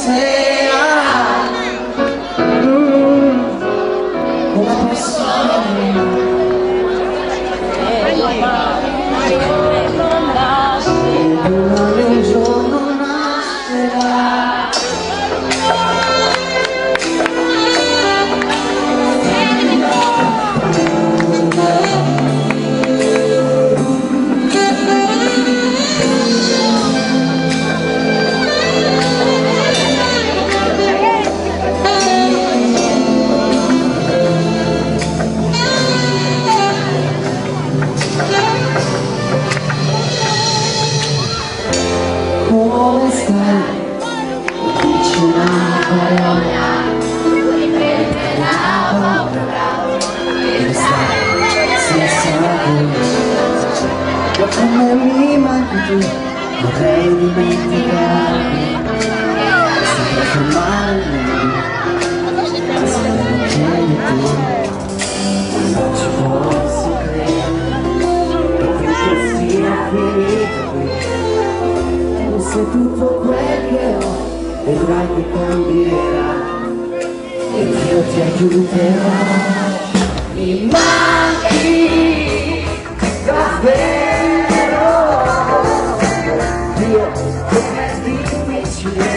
stasera. Come posso domani un giorno nascerà. Come stai? Dici una parola e stai senza io come mi manchi tu, vorrei dimenticarmi senza fermarmi, ma se non chiedi tu non ci posso credere che tutto sia finito qui. Se tutto quel che ho vedrai che cambierà e io ti aiuterò. Mi manchi davvero, Dio com'è difficile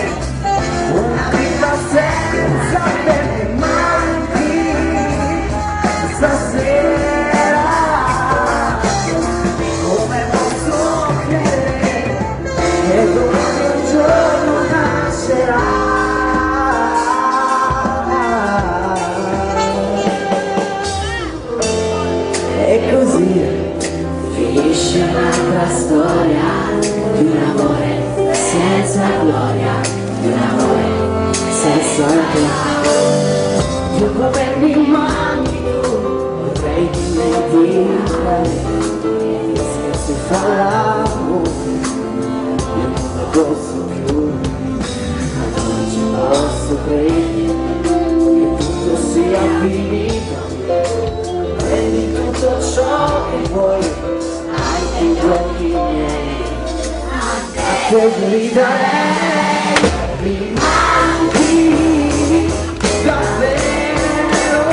una vita senza te. Mi manchi stasera, come posso credere che domani un giorno nascerà. E così finisce un'altra storia di un amore senza gloria, di un amore senza te. Io come mi manchi tu, vorrei dimenticare che se si fa l'amore io non lo posso più, ma non ci posso credere che tutto sia finito. Prendi tutto ciò che vuoi, anche gli occhi miei, a te griderei. Mi manchi davvero,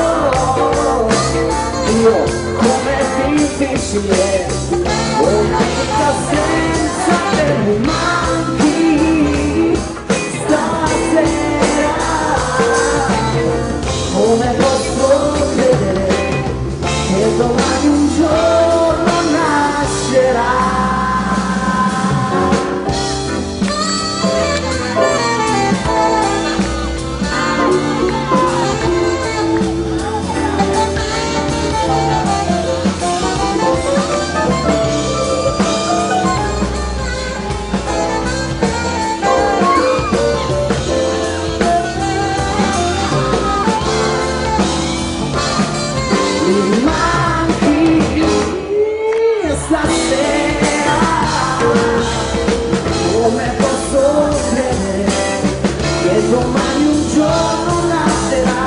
io com'è difficile una vita senza te. Mi manchi stasera, come posso credere che domani un giorno nascerà. Mi manchi stasera, come posso credere che domani un giorno nascerà.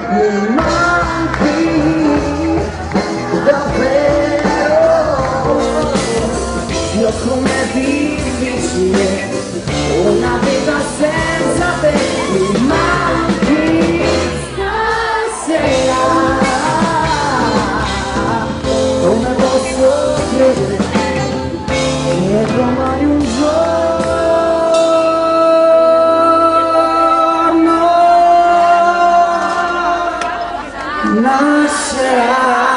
Mi manchi davvero, io com'è difficile una vita senza te. Mi manchi stasera, come posso credere che domani un giorno nascerà.